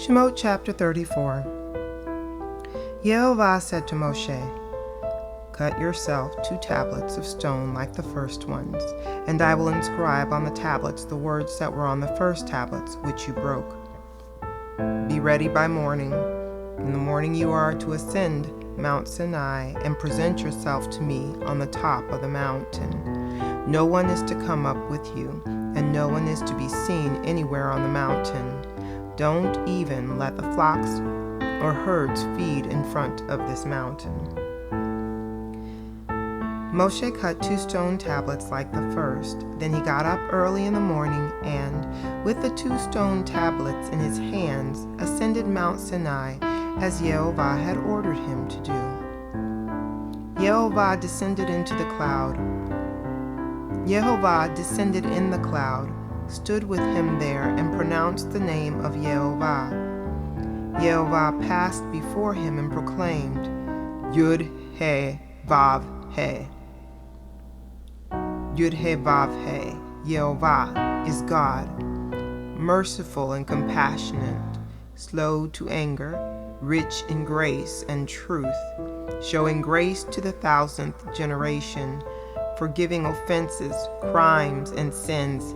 Shemot chapter 34. Yehovah said to Moshe, "Cut yourself 2 tablets of stone like the first ones, and I will inscribe on the tablets the words that were on the first tablets which you broke. Be ready by morning. In the morning you are to ascend Mount Sinai and present yourself to me on the top of the mountain. No one is to come up with you, and no one is to be seen anywhere on the mountain. Don't even let the flocks or herds feed in front of this mountain." Moshe cut 2 stone tablets like the first. Then he got up early in the morning and, with the 2 stone tablets in his hands, ascended Mount Sinai as Yehovah had ordered him to do. Yehovah descended in the cloud, stood with him there, and pronounced the name of Yehovah. Yehovah passed before him and proclaimed, Yud-He-Vav-He. Yud-He-Vav-He. Yehovah is God, merciful and compassionate, slow to anger, rich in grace and truth, showing grace to the 1,000th generation, forgiving offenses, crimes, and sins,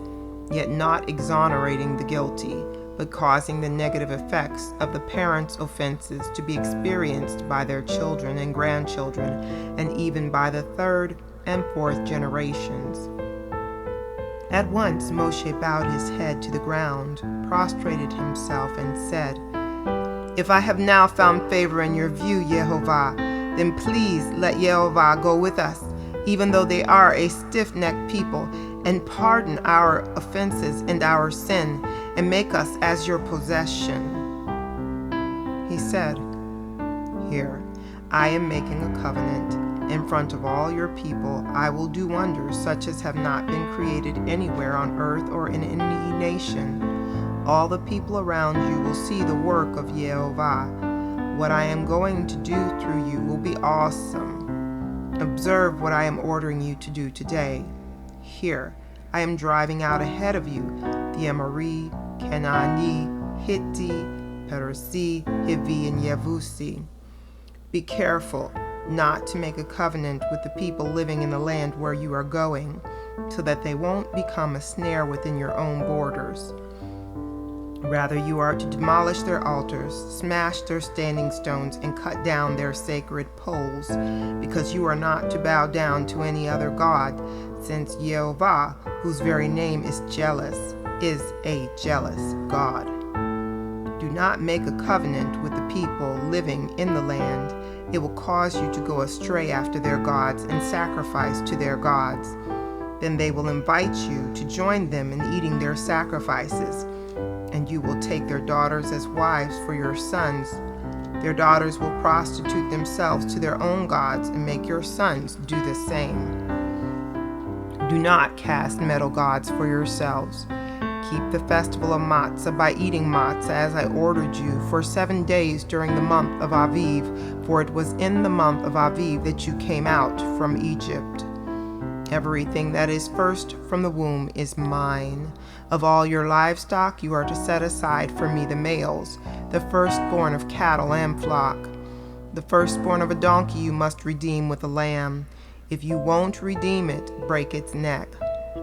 yet not exonerating the guilty, but causing the negative effects of the parents' offenses to be experienced by their children and grandchildren, and even by the 3rd and 4th generations. At once Moshe bowed his head to the ground, prostrated himself, and said, "If I have now found favor in your view, Yehovah, then please let Yehovah go with us, even though they are a stiff-necked people, and pardon our offenses and our sin, and make us as your possession." He said, "Here, I am making a covenant. In front of all your people, I will do wonders such as have not been created anywhere on earth or in any nation. All the people around you will see the work of Yehovah. What I am going to do through you will be awesome. Observe what I am ordering you to do today. Here, I am driving out ahead of you the Amori, Canaani, Hitti, Peresi, Hivi, and Yevusi. Be careful not to make a covenant with the people living in the land where you are going, so that they won't become a snare within your own borders. Rather, you are to demolish their altars, smash their standing stones, and cut down their sacred poles, because you are not to bow down to any other god, since Yehovah, whose very name is jealous, is a jealous God. Do not make a covenant with the people living in the land. It will cause you to go astray after their gods and sacrifice to their gods. Then they will invite you to join them in eating their sacrifices, and you will take their daughters as wives for your sons. Their daughters will prostitute themselves to their own gods and make your sons do the same. Do not cast metal gods for yourselves. Keep the festival of matzah by eating matzah as I ordered you for 7 days during the month of Aviv, for it was in the month of Aviv that you came out from Egypt. Everything that is first from the womb is mine. Of all your livestock you are to set aside for me the males, the firstborn of cattle and flock. The firstborn of a donkey you must redeem with a lamb. If you won't redeem it, break its neck.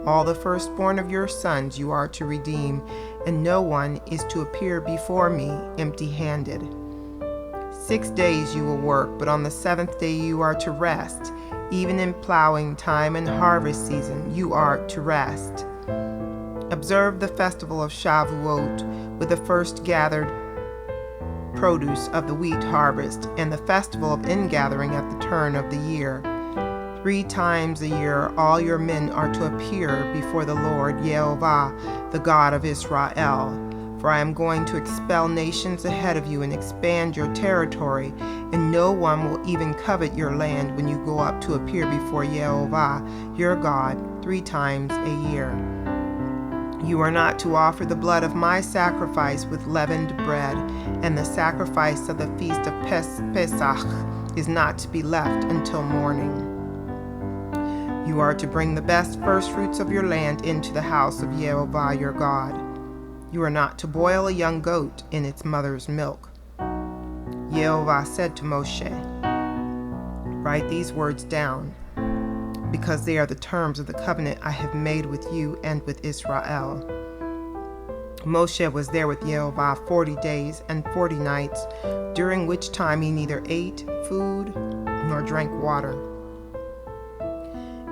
All the firstborn of your sons you are to redeem, and no one is to appear before me empty-handed. 6 days you will work, but on the 7th day you are to rest. Even in plowing time and harvest season you are to rest. Observe the festival of Shavuot with the first gathered produce of the wheat harvest, and the festival of ingathering at the turn of the year. 3 times a year all your men are to appear before the Lord Yehovah, the God of Israel. For I am going to expel nations ahead of you and expand your territory, and no one will even covet your land when you go up to appear before Yehovah, your God, 3 times a year. You are not to offer the blood of my sacrifice with leavened bread, and the sacrifice of the feast of Pesach is not to be left until morning. You are to bring the best firstfruits of your land into the house of Yehovah your God. You are not to boil a young goat in its mother's milk. Yehovah said to Moshe, "Write these words down, because they are the terms of the covenant I have made with you and with Israel." Moshe was there with Yehovah 40 days and 40 nights, during which time he neither ate food nor drank water.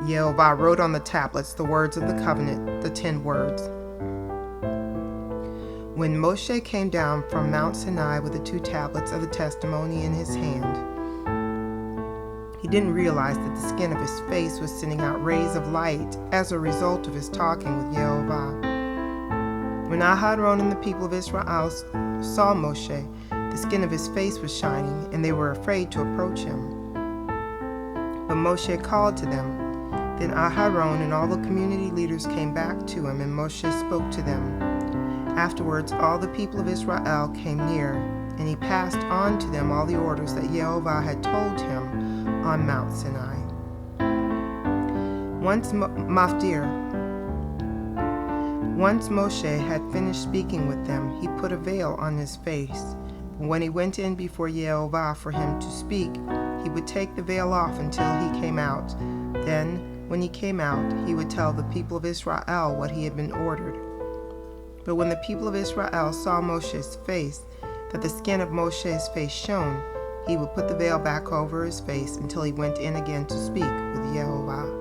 Yehovah wrote on the tablets the words of the covenant, the 10 words. When Moshe came down from Mount Sinai with the 2 tablets of the testimony in his hand, he didn't realize that the skin of his face was sending out rays of light as a result of his talking with Yehovah. When Aharon and the people of Israel saw Moshe, the skin of his face was shining, and they were afraid to approach him. But Moshe called to them. Then Aharon and all the community leaders came back to him, and Moshe spoke to them. Afterwards, all the people of Israel came near, and he passed on to them all the orders that Yehovah had told him on Mount Sinai. Once Moshe had finished speaking with them, he put a veil on his face. When he went in before Yehovah for him to speak, he would take the veil off until he came out. Then, when he came out, he would tell the people of Israel what he had been ordered. But when the people of Israel saw Moshe's face, that the skin of Moshe's face shone, he would put the veil back over his face until he went in again to speak with Yehovah.